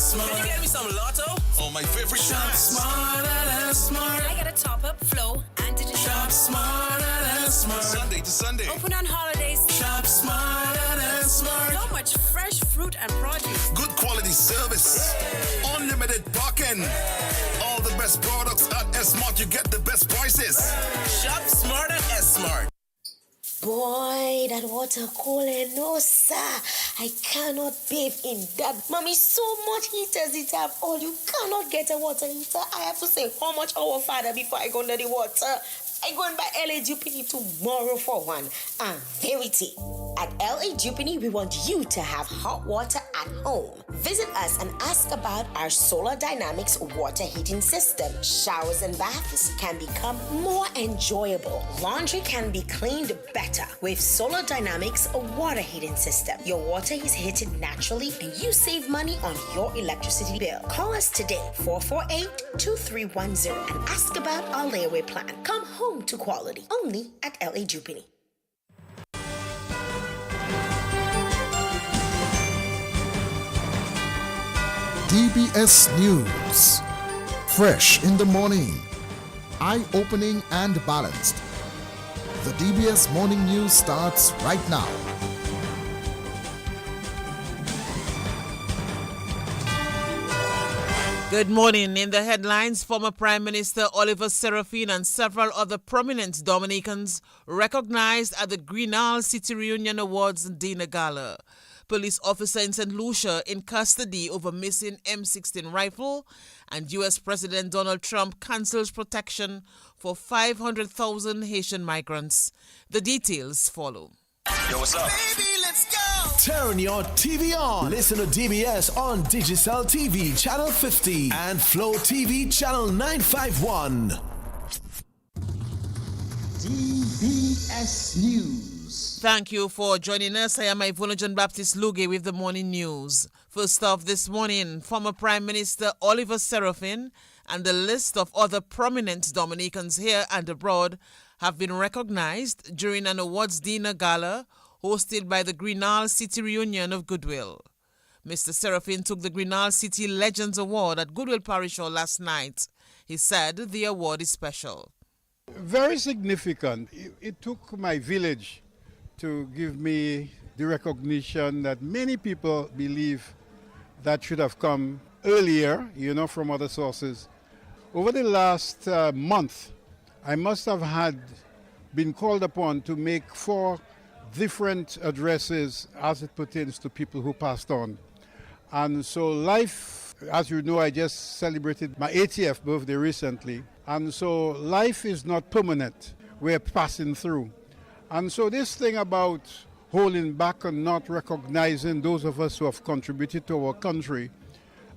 smart. Can you get me some Lotto? Oh, my favorite Shop smarter than smart. I got a top-up, flow, and digital. Shop smarter than smart. Sunday to Sunday. Open on holidays. Shop smarter than smart. So much fresh fruit and produce. Good quality service. Unlimited parking. All the best products at S-Mart. You get the best prices. Shop smart at S-Mart. Boy, that water cold, no sir. I cannot bathe in that. Mommy, so much heaters it have all. You cannot get a water heater. I have to say how much our father before I go under the water. I go and buy LA Jupiter tomorrow for one. And verity. At LA Jupiter, we want you to have hot water at home. Visit us and ask about our Solar Dynamics water heating system. Showers and baths can become more enjoyable. Laundry can be cleaned better with Solar Dynamics water heating system. Your water is heated naturally and you save money on your electricity bill. Call us today, 448-2310, and ask about our layaway plan. Come home to quality, only at LA Jupiter. DBS News. Fresh in the morning. Eye-opening and balanced. The DBS Morning News starts right now. Good morning. In the headlines, former Prime Minister Oliver Serafin and several other prominent Dominicans recognized at the Grenal City Reunion Awards dinner gala. Police officer in St. Lucia in custody over missing M16 rifle, and U.S. President Donald Trump cancels protection for 500,000 Haitian migrants. The details follow. Yo, what's up? Baby, let's go. Turn your TV on. Listen to DBS on Digicel TV Channel 50 and Flow TV Channel 951. DBS News. Thank you for joining us. I am Ivona John Baptist Luge with the morning news. First off this morning, former Prime Minister Oliver Serafin and a list of other prominent Dominicans here and abroad have been recognized during an awards dinner gala hosted by the Grenal City Reunion of Goodwill. Mr. Serafin took the Grenal City Legends Award at Goodwill Parish Hall last night. He said the award is special. Very significant. It took my village to give me the recognition that many people believe that should have come earlier, from other sources. Over the last month, I must have been called upon to make 4 different addresses as it pertains to people who passed on. And so life, as you know, I just celebrated my 80th birthday recently. And so life is not permanent. We're passing through. And so this thing about holding back and not recognizing those of us who have contributed to our country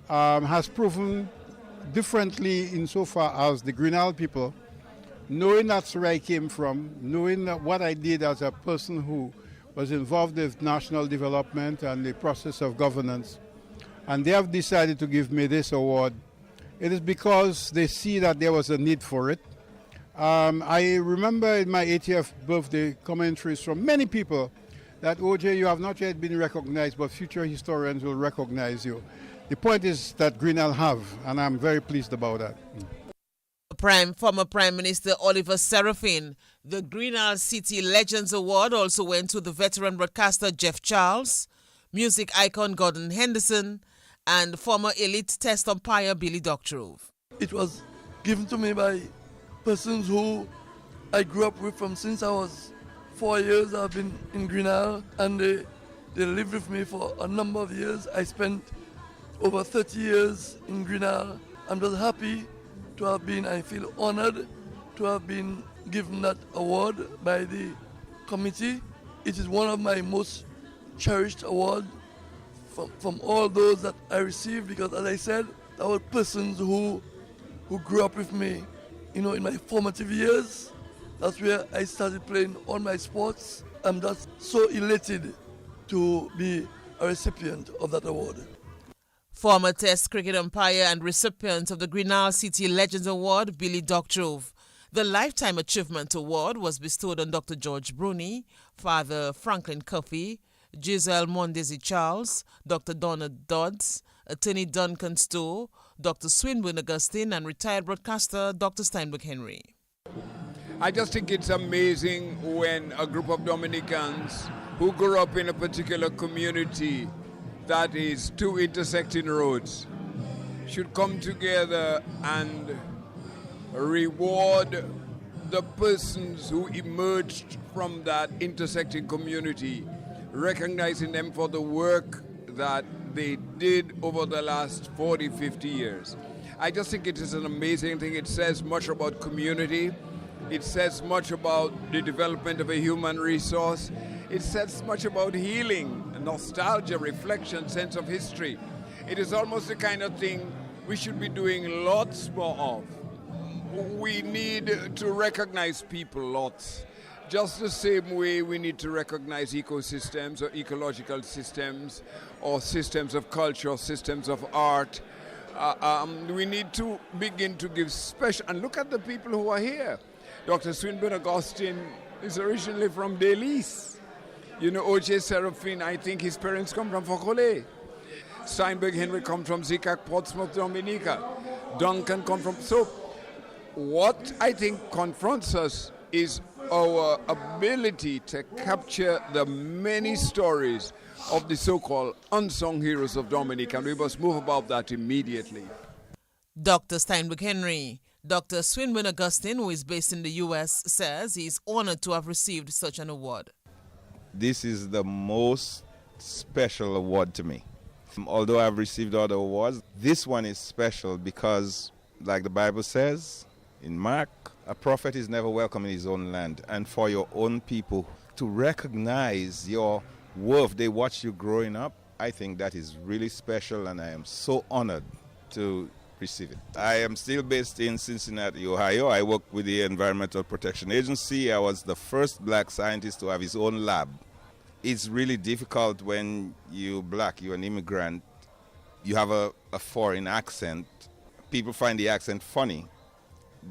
has proven differently insofar as the Grenal people, knowing that's where I came from, knowing what I did as a person who was involved with national development and the process of governance, and they have decided to give me this award. It is because they see that there was a need for it. I remember in my 80th birthday commentaries from many people that, OJ, you have not yet been recognized, but future historians will recognize you. The point is that Grenal have, and I'm very pleased about that. Former Prime Minister Oliver Serafin. The Grenal City Legends Award also went to the veteran broadcaster Jeff Charles, music icon Gordon Henderson, and former elite test umpire Billy Doctrove. It was given to me by persons who I grew up with from since I was 4 years. I've been in Grenal, and they lived with me for a number of years. I spent over 30 years in Grenal. I'm just happy to have been, I feel honored to have been given that award by the committee. It is one of my most cherished awards from all those that I received, because as I said, there were persons who grew up with me, in my formative years. That's where I started playing all my sports. I'm just so elated to be a recipient of that award. Former Test cricket umpire and recipient of the Grenal City Legends Award, Billy Doctrove. The Lifetime Achievement Award was bestowed on Dr. George Bruni, Father Franklin Cuffey, Giselle Mondesi Charles, Dr. Donna Dodds, Attorney Duncan Stowe, Dr. Swinburne Augustine, and retired broadcaster Dr. Steinberg Henry. I just think it's amazing when a group of Dominicans who grew up in a particular community that is two intersecting roads should come together and reward the persons who emerged from that intersecting community, recognizing them for the work that they did over the last 40, 50 years. I just think it is an amazing thing. It says much about community. It says much about the development of a human resource. It says much about healing, nostalgia, reflection, sense of history. It is almost the kind of thing we should be doing lots more of. We need to recognize people lots. Just the same way we need to recognize ecosystems or ecological systems or systems of culture or systems of art. We need to begin to give special, and look at the people who are here. Dr. Swinburne Augustine is originally from Delis. You know, O.J. Serafin, I think his parents come from Fokole. Steinberg Henry come from Zikak, Portsmouth, Dominica. Duncan come from... So what I think confronts us is our ability to capture the many stories of the so-called unsung heroes of Dominica, and we must move about that immediately. Dr. Steinberg Henry. Dr. Swinburne Augustine, who is based in the U.S., says he is honored to have received such an award. This is the most special award to me. Although I've received other awards, this one is special because, like the Bible says in Mark, a prophet is never welcome in his own land. And for your own people to recognize your worth, they watch you growing up, I think that is really special, and I am so honored to receive it. I am still based in Cincinnati, Ohio. I work with the Environmental Protection Agency. I was the first black scientist to have his own lab. It's really difficult when you're black, you're an immigrant, you have a foreign accent. People find the accent funny,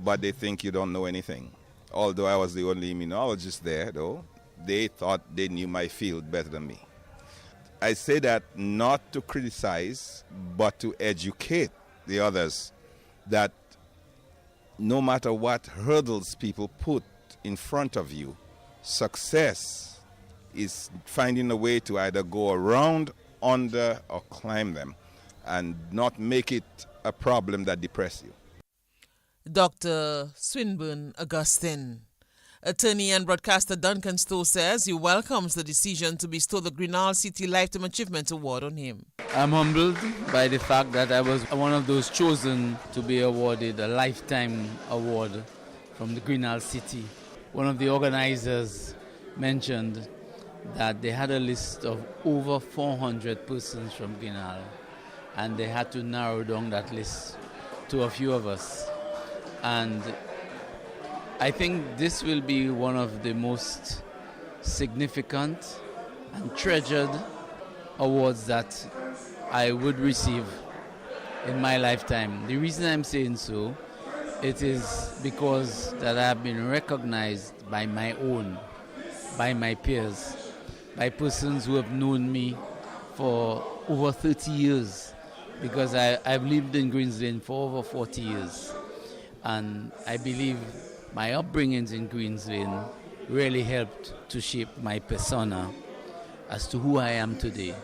but they think you don't know anything. Although I was the only immunologist there, though, they thought they knew my field better than me. I say that not to criticize, but to educate the others that no matter what hurdles people put in front of you, success is finding a way to either go around, under, or climb them, and not make it a problem that depresses you. Dr. Swinburne Augustine. Attorney and broadcaster Duncan Stowe says he welcomes the decision to bestow the Grenal City Lifetime Achievement Award on him. I'm humbled by the fact that I was one of those chosen to be awarded a lifetime award from the Grenal City. One of the organizers mentioned that they had a list of over 400 persons from Grenal, and they had to narrow down that list to a few of us. And I think this will be one of the most significant and treasured awards that I would receive in my lifetime. The reason I'm saying so, it is because that I have been recognized by my own, by my peers, by persons who have known me for over 30 years, because I've lived in Greens Lane for over 40 years. And I believe my upbringings in Greens Lane really helped to shape my persona as to who I am today.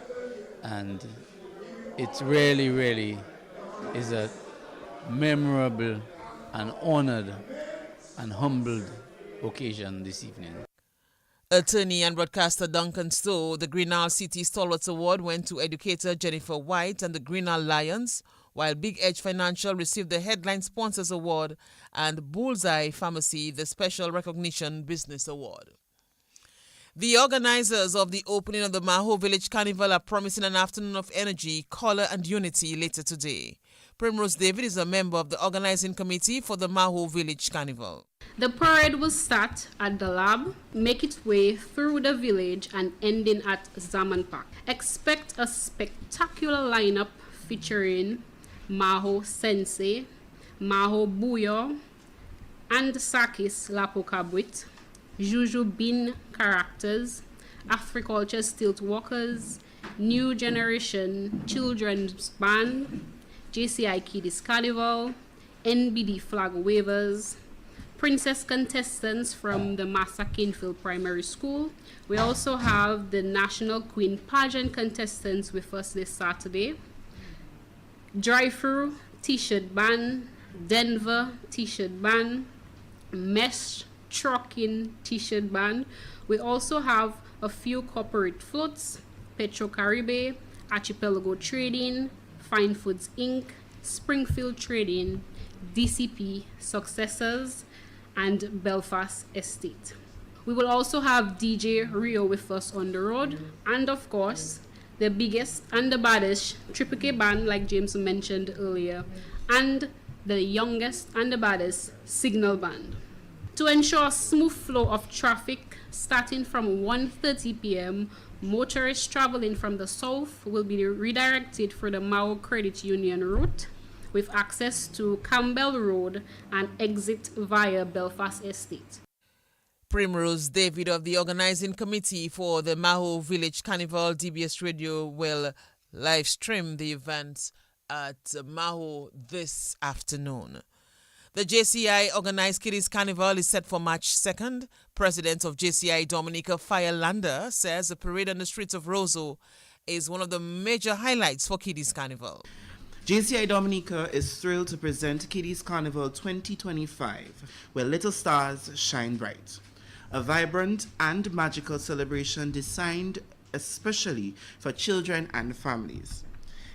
And it really, really is a memorable and honored and humbled occasion this evening. Attorney and broadcaster Duncan Stowe, the Grenal City Stalwarts Award went to educator Jennifer White and the Grenal Lions, while Big Edge Financial received the Headline Sponsors Award and Bullseye Pharmacy the Special Recognition Business Award. The organizers of the opening of the Maho Village Carnival are promising an afternoon of energy, color and unity later today. Primrose David is a member of the organizing committee for the Maho Village Carnival. The parade will start at the lab, make its way through the village and ending at Zaman Park. Expect a spectacular lineup featuring Maho Sensei, Maho Buyo, and Sakis Lapokabwit, Juju Bin characters, Africulture stilt walkers, New Generation Children's Band, JCI Kiddies Carnival, NBD Flag Wavers, Princess contestants from the Master Kinfield Primary School. We also have the National Queen Pageant contestants with us this Saturday. Drive-through T-shirt band, Denver T-shirt band, Mesh Trucking T-shirt band. We also have a few corporate floats, Petro Caribe, Archipelago Trading, Fine Foods Inc., Springfield Trading, DCP Successors, and Belfast Estate. We will also have DJ Rio with us on the road, and of course, the biggest and the baddest Triple K band, like James mentioned earlier, and the youngest and the baddest Signal Band. To ensure a smooth flow of traffic, starting from 1:30 p.m., motorists traveling from the south will be redirected for the Maho Credit Union route, with access to Campbell Road and exit via Belfast Estate. Primrose David of the organizing committee for the Maho Village Carnival DBS Radio will live stream the event at Maho this afternoon. The JCI organized Kiddies Carnival is set for March 2nd. President of JCI Dominica Firelander says the parade on the streets of Roseau is one of the major highlights for Kiddies Carnival. JCI Dominica is thrilled to present Kiddies Carnival 2025, where little stars shine bright. A vibrant and magical celebration designed especially for children and families.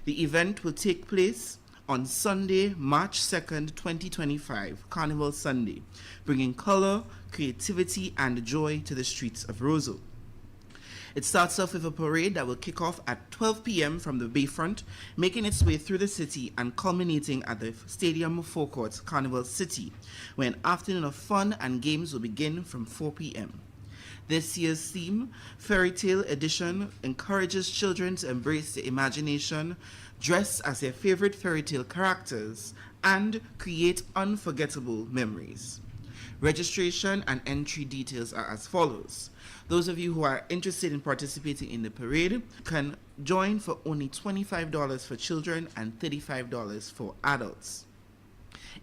The event will take place on Sunday, March 2nd, 2025, Carnival Sunday, bringing color, creativity, and joy to the streets of Roseau. It starts off with a parade that will kick off at 12 p.m. from the Bayfront, making its way through the city and culminating at the Stadium Forecourt, Carnival City, where an afternoon of fun and games will begin from 4 p.m. This year's theme, Fairy Tale Edition, encourages children to embrace their imagination, dress as their favorite fairy tale characters, and create unforgettable memories. Registration and entry details are as follows. Those of you who are interested in participating in the parade can join for only $25 for children and $35 for adults.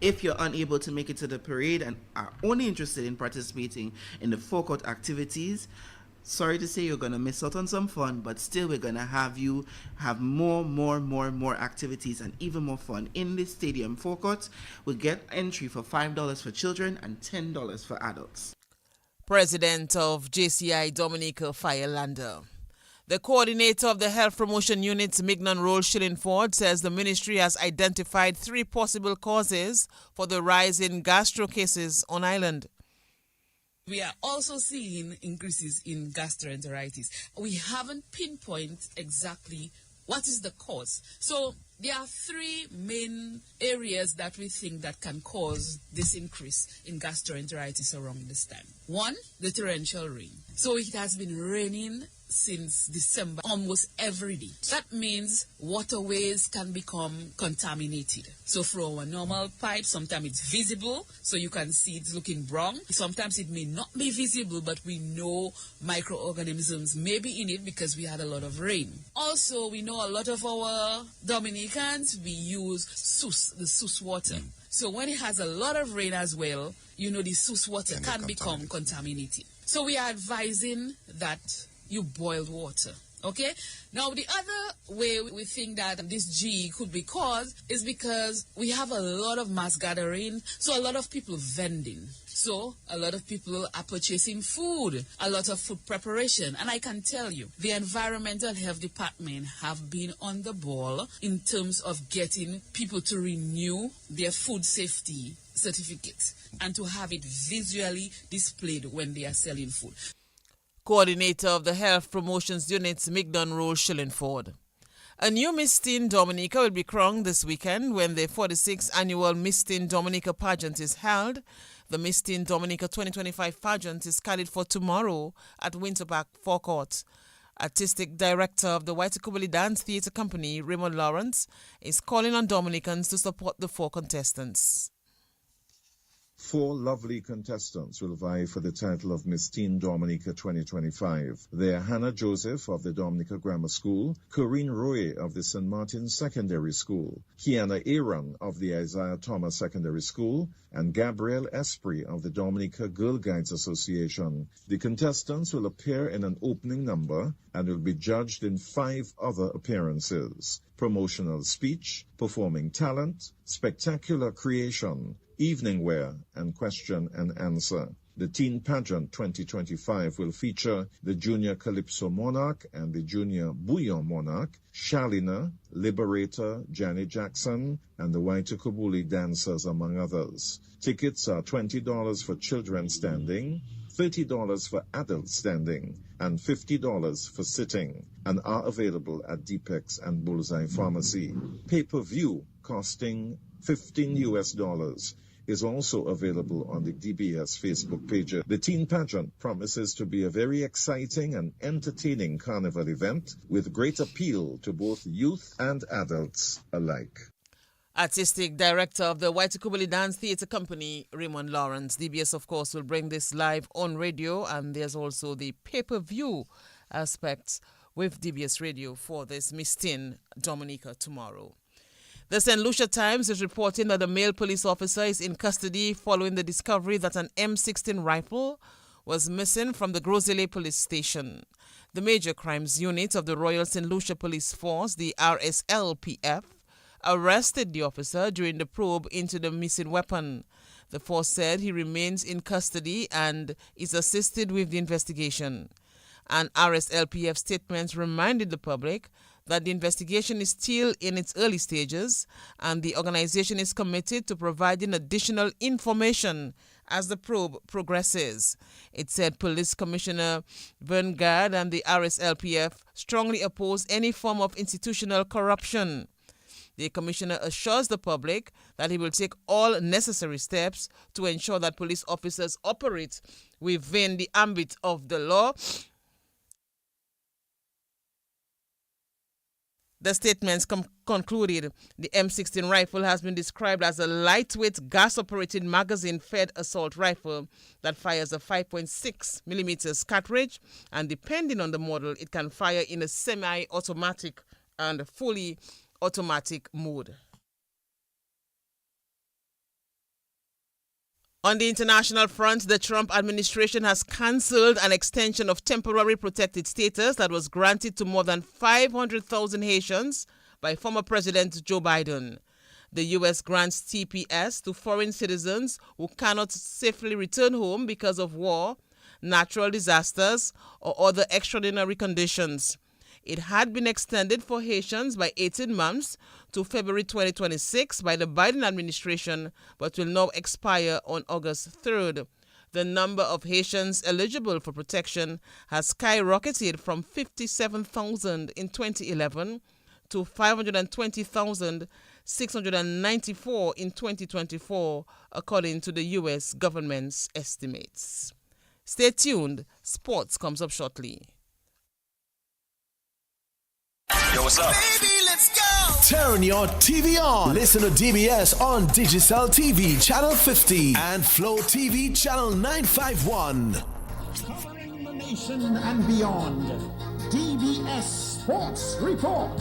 If you're unable to make it to the parade and are only interested in participating in the forecourt activities, sorry to say you're going to miss out on some fun, but still we're going to have you have more activities and even more fun in the stadium forecourt. We'll get entry for $5 for children and $10 for adults. President of JCI Dominica Firelander. The coordinator of the Health Promotion Unit, Mignon Roll Shillingford, says the ministry has identified 3 possible causes for the rise in gastro cases on island. We are also seeing increases in gastroenteritis. We haven't pinpointed exactly what is the cause. So there are 3 main areas that we think that can cause this increase in gastroenteritis around this time. 1, the torrential rain. So it has been raining since December almost every day. That means waterways can become contaminated. So from a normal pipe, sometimes it's visible, so you can see it's looking brown. Sometimes it may not be visible, but we know microorganisms may be in it because we had a lot of rain. Also, we know a lot of our Dominicans, we use the Sus water. So when it has a lot of rain as well, you know the Sus water can become contaminated. So we are advising that you boil water. Okay? Now, the other way we think that this G could be caused is because we have a lot of mass gathering, so a lot of people vending. So a lot of people are purchasing food, a lot of food preparation. And I can tell you, the Environmental Health Department have been on the ball in terms of getting people to renew their food safety certificates and to have it visually displayed when they are selling food. Coordinator of the Health Promotions Unit, Mignon Roll Shillingford. A new Miss Teen Dominica will be crowned this weekend when the 46th annual Miss Teen Dominica pageant is held. The Miss Teen Dominica 2025 pageant is scheduled for tomorrow at Winter Park Forecourt. Artistic Director of the Waitukubuli Dance Theatre Company, Raymond Lawrence, is calling on Dominicans to support the 4 contestants. 4 lovely contestants will vie for the title of Miss Teen Dominica 2025. They are Hannah Joseph of the Dominica Grammar School, Corinne Roy of the St. Martin Secondary School, Kiana Aaron of the Isaiah Thomas Secondary School, and Gabrielle Esprit of the Dominica Girl Guides Association. The contestants will appear in an opening number and will be judged in 5 other appearances: promotional speech, performing talent, spectacular creation, evening wear, and question and answer. The Teen Pageant 2025 will feature the Junior Calypso Monarch and the Junior Bouillon Monarch, Shalina, Liberator, Janet Jackson, and the Waitukubuli Dancers, among others. Tickets are $20 for children standing, $30 for adults standing, and $50 for sitting, and are available at Deepex and Bullseye Pharmacy. Pay-per-view costing $15 is also available on the DBS Facebook page. The Teen Pageant promises to be a very exciting and entertaining carnival event with great appeal to both youth and adults alike. Artistic Director of the Waitukubuli Dance Theatre Company, Raymond Lawrence. DBS, of course, will bring this live on radio, and there's also the pay-per-view aspects with DBS Radio for this Miss Teen Dominica tomorrow. The St. Lucia Times is reporting that a male police officer is in custody following the discovery that an M16 rifle was missing from the Groseille police station. The Major Crimes Unit of the Royal St. Lucia Police Force, the RSLPF, arrested the officer during the probe into the missing weapon. The force said he remains in custody and is assisted with the investigation. An RSLPF statement reminded the public that the investigation is still in its early stages and the organization is committed to providing additional information as the probe progresses. It said Police Commissioner Verngard and the RSLPF strongly oppose any form of institutional corruption. The commissioner assures the public that he will take all necessary steps to ensure that police officers operate within the ambit of the law. The statements concluded the M16 rifle has been described as a lightweight gas-operated magazine-fed assault rifle that fires a 5.6 millimeters cartridge, and depending on the model, it can fire in a semi-automatic and fully automatic mode. On the international front, the Trump administration has cancelled an extension of temporary protected status that was granted to more than 500,000 Haitians by former President Joe Biden. The U.S. grants TPS to foreign citizens who cannot safely return home because of war, natural disasters, or other extraordinary conditions. It had been extended for Haitians by 18 months to February 2026 by the Biden administration, but will now expire on August 3rd. The number of Haitians eligible for protection has skyrocketed from 57,000 in 2011 to 520,694 in 2024, according to the U.S. government's estimates. Stay tuned. Sports comes up shortly. Yo, what's up? Baby, let's go! Turn your TV on. Listen to DBS on Digicel TV Channel 50 and Flow TV Channel 951. Covering the nation and beyond, DBS Sports Report.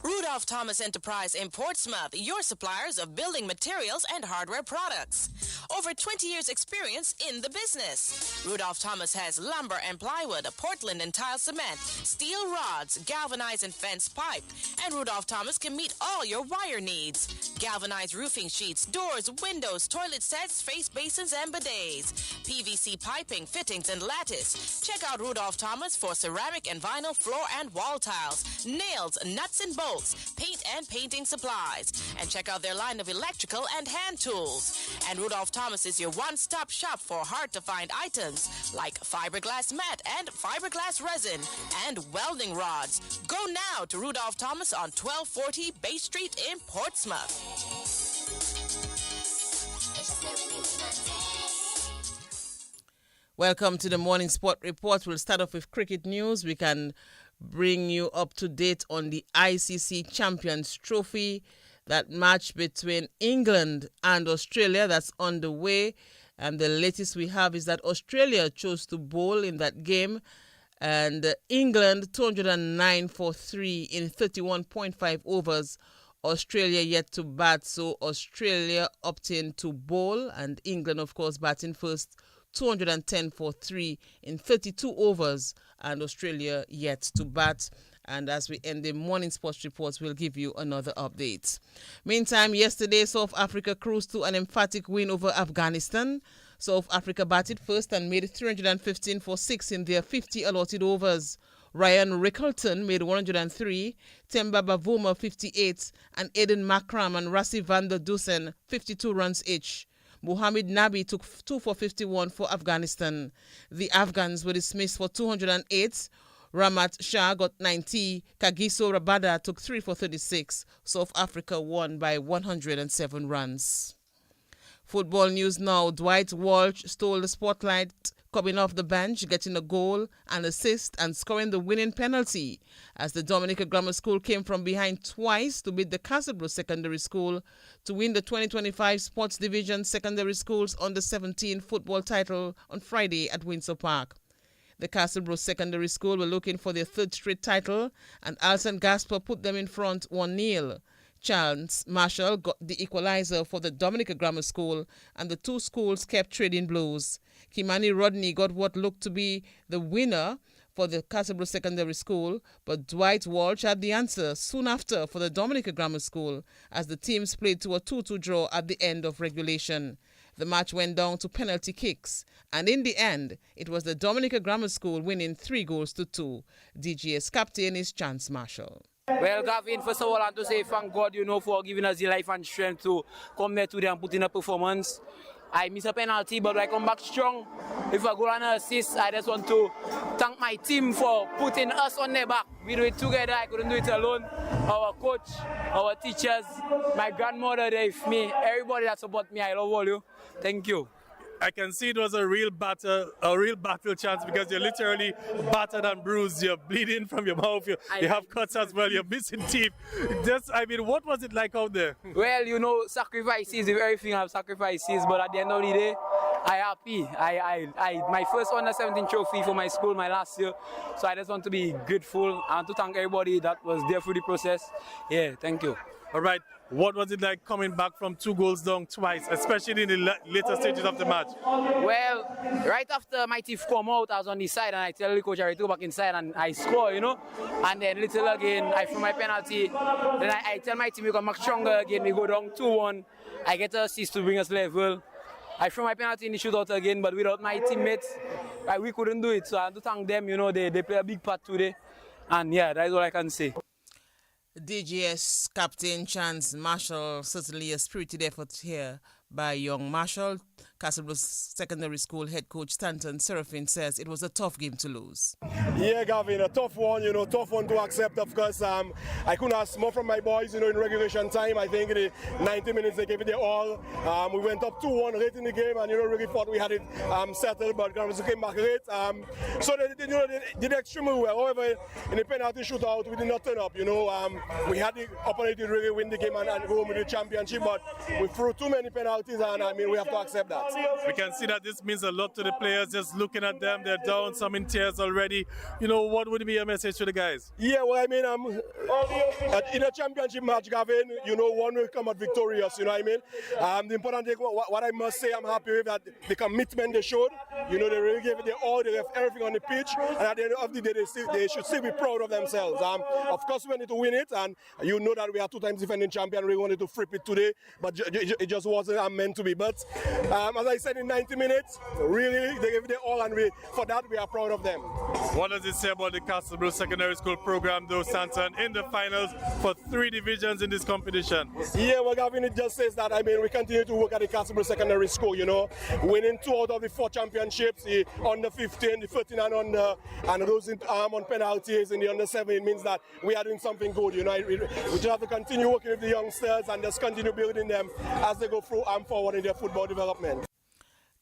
Rudolph Thomas Enterprise in Portsmouth, your suppliers of building materials and hardware products. Over 20 years experience in the business. Rudolph Thomas has lumber and plywood, Portland and tile cement, steel rods, galvanized and fence pipe. And Rudolph Thomas can meet all your wire needs. Galvanized roofing sheets, doors, windows, toilet sets, face basins and bidets. PVC piping, fittings and lattice. Check out Rudolph Thomas for ceramic and vinyl floor and wall tiles, nails, nuts and bolts, paint and painting supplies. And check out their line of electrical and hand tools. And Rudolph Thomas is your one-stop shop for hard-to-find items like fiberglass mat and fiberglass resin and welding rods. Go now to Rudolph Thomas on 1240 Bay Street in Portsmouth. Welcome to the Morning Sport Report. We'll start off with cricket news. We can bring you up to date on the ICC Champions Trophy that match between England and Australia that's underway. And the latest we have is that Australia chose to bowl in that game. And England 209 for 3 in 31.5 overs. Australia yet to bat, so Australia opting to bowl, and England, of course, batting first, 210 for 3 in 32 overs, and Australia yet to bat. And as we end the morning sports reports, we'll give you another update. Meantime, yesterday, South Africa cruised to an emphatic win over Afghanistan. South Africa batted first and made 315 for 6 in their 50 allotted overs. Ryan Rickelton made 103, Temba Bavuma 58, and Aiden Makram and Rassi van der Dusen 52 runs each. Mohamed Nabi took 2 for 51 for Afghanistan. The Afghans were dismissed for 208. Ramat Shah got 90. Kagiso Rabada took 3 for 36. South Africa won by 107 runs. Football news now. Dwight Walsh stole the spotlight, coming off the bench, getting a goal, an assist, and scoring the winning penalty as the Dominica Grammar School came from behind twice to beat the Castleboro Secondary School to win the 2025 Sports Division Secondary Schools Under-17 football title on Friday at Windsor Park. The Castleboro Secondary School were looking for their third straight title, and Alton Gasper put them in front 1-0. Chance Marshall got the equalizer for the Dominica Grammar School, and the two schools kept trading blows. Kimani Rodney got what looked to be the winner for the Castleboro Secondary School, but Dwight Walsh had the answer soon after for the Dominica Grammar School as the teams played to a 2-2 draw at the end of regulation. The match went down to penalty kicks, and in the end, it was the Dominica Grammar School winning 3-2. DGS captain is Chance Marshall. Well, Gavin, first of all, I want to say thank God, for giving us the life and strength to come there today and put in a performance. I miss a penalty, but I come back strong. If I go on an assist, I just want to thank my team for putting us on their back. We do it together. I couldn't do it alone. Our coach, our teachers, my grandmother there with me, everybody that support me, I love all you. Thank you. I can see it was a real battle chance because you're literally battered and bruised. You're bleeding from your mouth. You have cuts as well. You're missing teeth. What was it like out there? Well, sacrifices, everything have sacrifices, but at the end of the day, I'm happy. My first Under-17 trophy for my school, my last year. So I just want to be grateful. I want to thank everybody that was there through the process. Yeah, thank you. All right. What was it like coming back from 2 goals down twice, especially in the later stages of the match? Well, right after my teeth come out, I was on the side and I tell the coach I go back inside and I score, And then little again, I threw my penalty. Then I tell my team we come back stronger again. We go down 2-1. I get an assist to bring us level. I threw my penalty in the shootout again, but without my teammates, we couldn't do it. So I have to thank them. They play a big part today. And yeah, that's all I can say. DGS captain Chance Marshall, certainly a spirited effort here by young Marshall. Castleboro Secondary School head coach Stanton Serafin says it was a tough game to lose. Yeah, Gavin, a tough one, tough one to accept, of course. I couldn't ask more from my boys, in regulation time. I think in the 90 minutes they gave it their all. We went up 2-1 late in the game and, really thought we had it settled, but Grenal City came back late. So they did extremely well. However, in the penalty shootout, we did not turn up, We had the opportunity to really win the game and go home with the championship, but we threw too many penalties and, we have to accept that. We can see that this means a lot to the players. Just looking at them, they're down, some in tears already. What would be your message to the guys? Yeah, well, in a championship match, Gavin, one will come out victorious, The important thing, what I must say, I'm happy with that the commitment they showed. They really gave it their all, they left everything on the pitch, and at the end of the day, they should still be proud of themselves. Of course, we need to win it, and that we are 2 times defending champion. We wanted to flip it today, but it just wasn't meant to be. But as I said, in 90 minutes, really, they gave it their all, and for that, we are proud of them. What does it say about the Castleboro Secondary School program, though, Stanton, in the finals for 3 divisions in this competition? Yeah, well, Gavin, it just says that, we continue to work at the Castleboro Secondary School, winning 2 out of the 4 championships, the under 15, the 13 and under, and losing on penalties in the under 7. It means that we are doing something good, We just have to continue working with the youngsters and just continue building them as they go through and forward in their football development.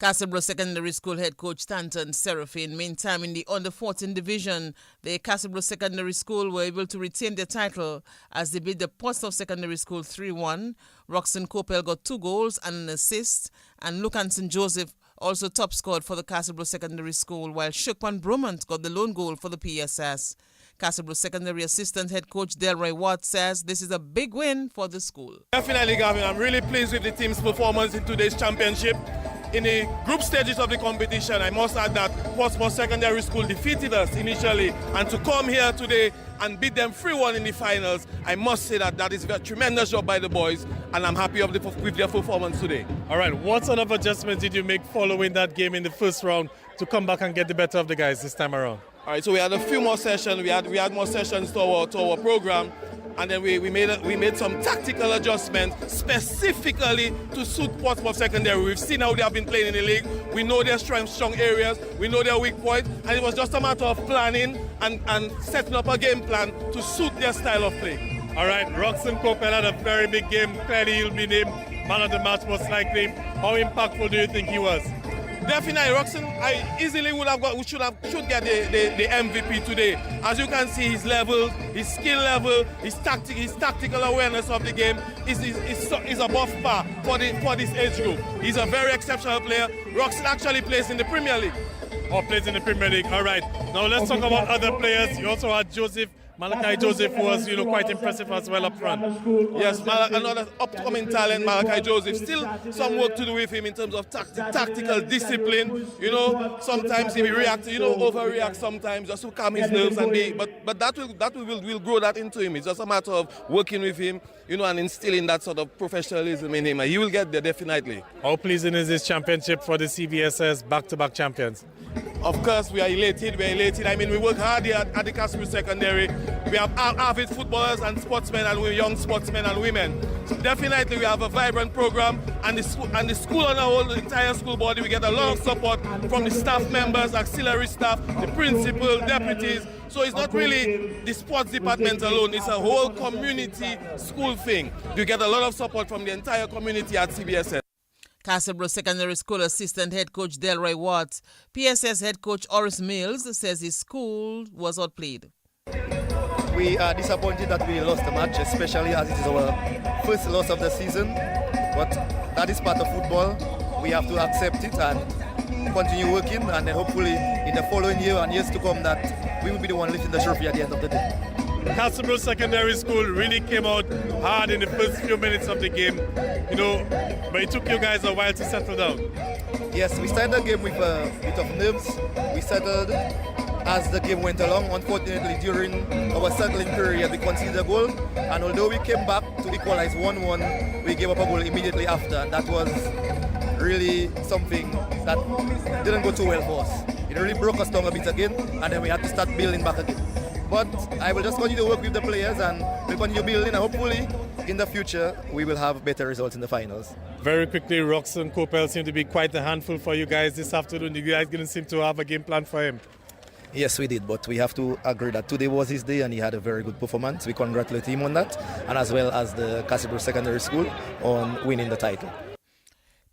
Castleboro Secondary School head coach Stanton Seraphine. Meantime, in the under-14 division, the Castleboro Secondary School were able to retain their title as they beat the Portsmouth Secondary School 3-1. Roxanne Copel got 2 goals and an assist, and Luke and St. Joseph also top scored for the Castleboro Secondary School, while Shukpan Brumant got the lone goal for the PSS. Castleboro Secondary Assistant Head Coach Delroy Watt says this is a big win for the school. Definitely, Gavin. I'm really pleased with the team's performance in today's championship. In the group stages of the competition, I must add that Portsmouth Secondary School defeated us initially, and to come here today and beat them 3-1 in the finals, I must say that is a tremendous job by the boys, and I'm happy with their performance today. All right, what sort of adjustments did you make following that game in the first round to come back and get the better of the guys this time around? All right, so we had a few more sessions. We had more sessions to our program, and then we made some tactical adjustments specifically to suit Portsmouth Secondary. We've seen how they have been playing in the league. We know their strong areas. We know their weak points, and it was just a matter of planning and setting up a game plan to suit their style of play. All right, Roxanne Copel had a very big game. Clearly, he'll be named man of the match most likely. How impactful do you think he was? Definitely, Roxanne, I easily should get the MVP today. As you can see, his level, his skill level, his tactical awareness of the game is above par for this age group. He's a very exceptional player. Roxanne actually plays in the Premier League. Plays in the Premier League. All right. Now let's talk about other players. You also had Malachi Joseph was, quite impressive as well up front. Yes, another upcoming talent, Malachi Joseph. Still some work to do with him in terms of tactical discipline. Sometimes he reacts, overreact sometimes just to calm his nerves but that will grow that into him. It's just a matter of working with him, and instilling that sort of professionalism in him. And he will get there definitely. How pleasing is this championship for the CVSS back-to-back champions? Of course, we are elated. I mean, we work hard here at the Castleboro Secondary. We have avid footballers and sportsmen and young sportsmen and women. So definitely, we have a vibrant program, and the school on our whole, the entire school body, we get a lot of support from the staff members, auxiliary staff, the principal, deputies. So it's not really the sports department alone. It's a whole community school thing. You get a lot of support from the entire community at CBSS. Castleboro Secondary School Assistant Head Coach Delroy Watt. PSS Head Coach Oris Mills says his school was outplayed. We are disappointed that we lost the match, especially as it is our first loss of the season. But that is part of football. We have to accept it and continue working, and then hopefully in the following year and years to come that we will be the one lifting the trophy at the end of the day. Castleboro Secondary School really came out hard in the first few minutes of the game, but it took you guys a while to settle down. Yes, we started the game with a bit of nerves. We settled as the game went along. Unfortunately, during our settling period, we conceded a goal, and although we came back to equalize 1-1, we gave up a goal immediately after, and that was really something that didn't go too well for us. It really broke us down a bit again, and then we had to start building back again. But I will just continue to work with the players, and we'll continue building, and hopefully in the future we will have better results in the finals. Very quickly, Roxanne Copel seemed to be quite a handful for you guys this afternoon. You guys didn't seem to have a game plan for him. Yes, we did, but we have to agree that today was his day and he had a very good performance. We congratulate him on that, and as well as the Castleboro Secondary School on winning the title.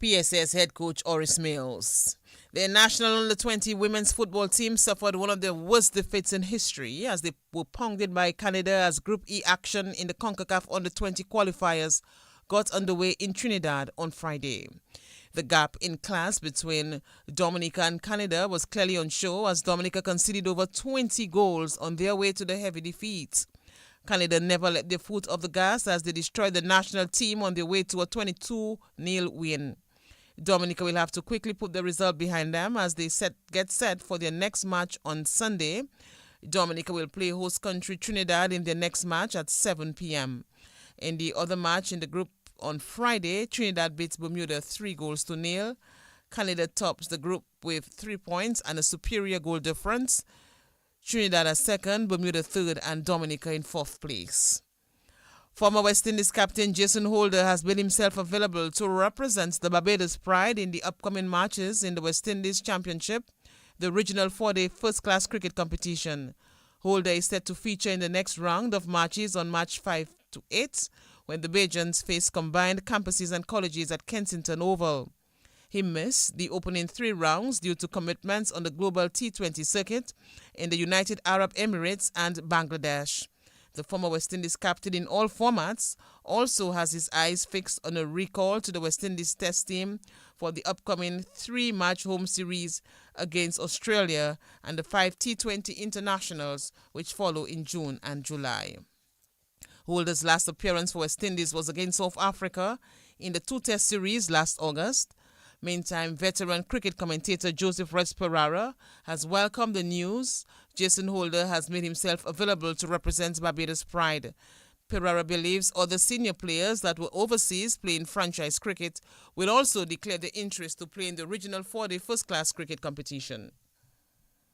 PSS Head Coach Oris Mills. The national under-20 women's football team suffered one of their worst defeats in history as they were pounded by Canada as Group E action in the CONCACAF under-20 qualifiers got underway in Trinidad on Friday. The gap in class between Dominica and Canada was clearly on show as Dominica conceded over 20 goals on their way to the heavy defeat. Canada never let their foot off the gas as they destroyed the national team on their way to a 22-0 win. Dominica will have to quickly put the result behind them as they get set for their next match on Sunday. Dominica will play host country Trinidad in their next match at 7 p.m. In the other match in the group on Friday, Trinidad beats Bermuda 3-0. Canada tops the group with 3 points and a superior goal difference. Trinidad as second, Bermuda third, and Dominica in fourth place. Former West Indies captain Jason Holder has made himself available to represent the Barbados Pride in the upcoming matches in the West Indies Championship, the regional 4-day first-class cricket competition. Holder is set to feature in the next round of matches on March 5 to 8, when the Bajans face combined campuses and colleges at Kensington Oval. He missed the opening 3 rounds due to commitments on the global T20 circuit in the United Arab Emirates and Bangladesh. The former West Indies captain in all formats also has his eyes fixed on a recall to the West Indies test team for the upcoming 3-match home series against Australia and the 5 T20 internationals which follow in June and July. Holder's last appearance for West Indies was against South Africa in the 2-test series last August. Meantime, veteran cricket commentator Joseph Rex Perara has welcomed the news Jason Holder has made himself available to represent Barbados Pride. Perara believes other senior players that were overseas playing franchise cricket will also declare their interest to play in the Regional 4-day first-class cricket competition.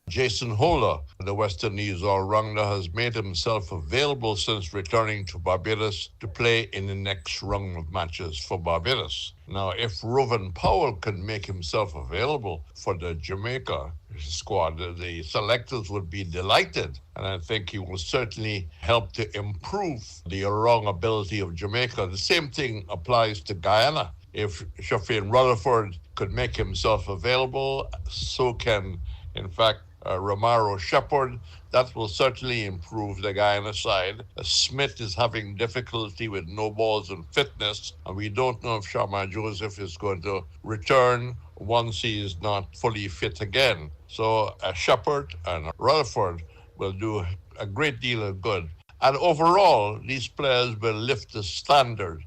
Jason Holder, the West Indies all-rounder, has made himself available since returning to Barbados to play in the next round of matches for Barbados. Now, if Rovin Powell can make himself available for the Jamaica squad, the selectors would be delighted, and I think he will certainly help to improve the all-round ability of Jamaica. The same thing applies to Guyana. If Shafin Rutherford could make himself available, so can, in fact, Romaro Shepherd. That will certainly improve the Guyana side. Smith is having difficulty with no balls and fitness, and we don't know if Sharma Joseph is going to return once he is not fully fit again. So Shepherd and Rutherford will do a great deal of good. And overall, these players will lift the standard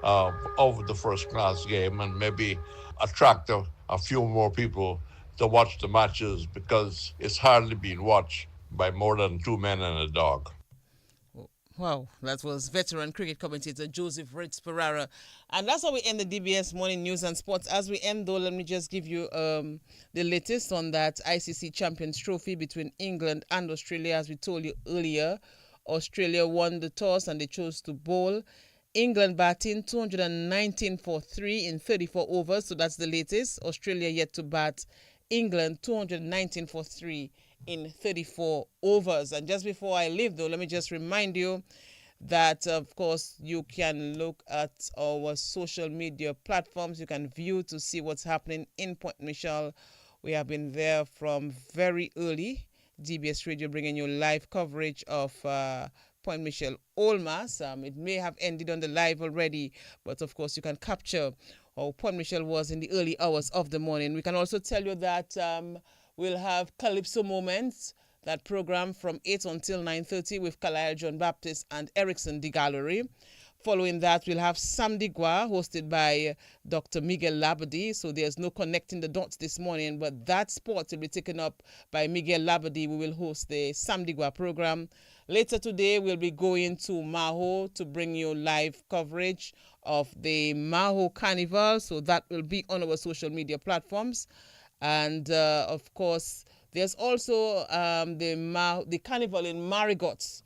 of the first-class game and maybe attract a few more people to watch the matches, because it's hardly being watched by more than 2 men and a dog. Wow, that was veteran cricket commentator Joseph Rex Perara. And that's how we end the DBS Morning News and Sports. As we end, though, let me just give you the latest on that ICC Champions Trophy between England and Australia. As we told you earlier, Australia won the toss and they chose to bowl. England batting 219 for 3 in 34 overs, so that's the latest. Australia yet to bat. England 219 for 3 in 34 overs. And just before I leave, though, let me just remind you that, of course, you can look at our social media platforms. You can view to see what's happening in Point Michelle. We have been there from very early. DBS Radio bringing you live coverage of Point Michelle Old Mass. It may have ended on the live already, but of course you can capture how Point Michelle was in the early hours of the morning. We can also tell you that we'll have Calypso Moments, that program from 8 until 9:30 with Kalaya John Baptist and Erickson the Gallery. Following that, we'll have Samdigua, hosted by Dr. Miguel Labadie. So there's no connecting the dots this morning, but that spot will be taken up by Miguel Labadie. We will host the Samdigua program. Later today, we'll be going to Maho to bring you live coverage of the Maho Carnival. So that will be on our social media platforms. And, of course, there's also the Carnival in Marigot.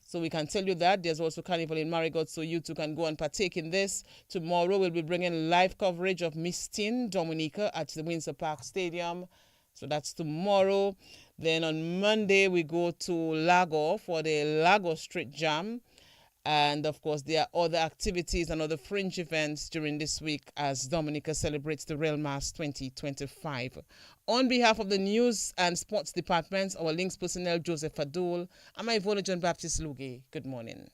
So we can tell you that there's also Carnival in Marigot, so you too can go and partake in this. Tomorrow we'll be bringing live coverage of Miss Teen Dominica at the Windsor Park Stadium. So that's tomorrow. Then on Monday we go to Lago for the Lago Street Jam. And of course there are other activities and other fringe events during this week as Dominica celebrates the Real Mass 2025. On behalf of the News and Sports Departments, our links personnel Joseph Fadul, and my Ivona John Baptist Luge. Good morning.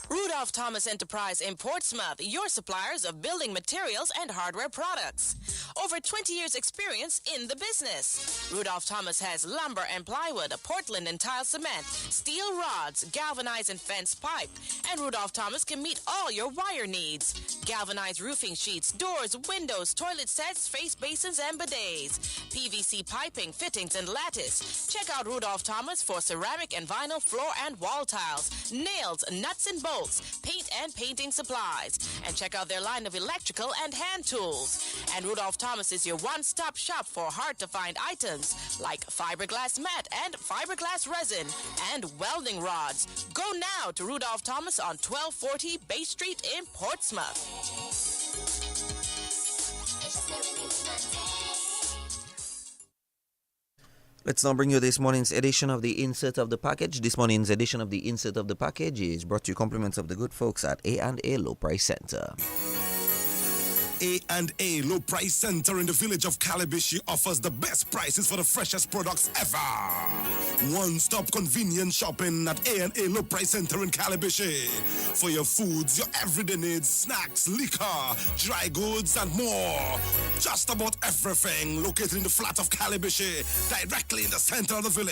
Rudolph Thomas Enterprise in Portsmouth, your suppliers of building materials and hardware products. Over 20 years experience in the business. Rudolph Thomas has lumber and plywood, Portland and tile cement, steel rods, galvanized and fence pipe. And Rudolph Thomas can meet all your wire needs. Galvanized roofing sheets, doors, windows, toilet sets, face basins and bidets. PVC piping, fittings and lattice. Check out Rudolph Thomas for ceramic and vinyl floor and wall tiles, nails, nuts and bolts, paint and painting supplies. And check out their line of electrical and hand tools. And Rudolph Thomas is your one-stop shop for hard-to-find items like fiberglass mat and fiberglass resin and welding rods. Go now to Rudolph Thomas on 1240 Bay Street in Portsmouth. Let's now bring you this morning's edition of the Insert of the Package. This morning's edition of the Insert of the Package is brought to you compliments of the good folks at A&A Low Price Center. A&A Low Price Center in the village of Calabishi offers the best prices for the freshest products ever. One-stop convenient shopping at A&A Low Price Center in Calabishi. For your foods, your everyday needs, snacks, liquor, dry goods, and more. Just about everything located in the flat of Calabishi, directly in the center of the village.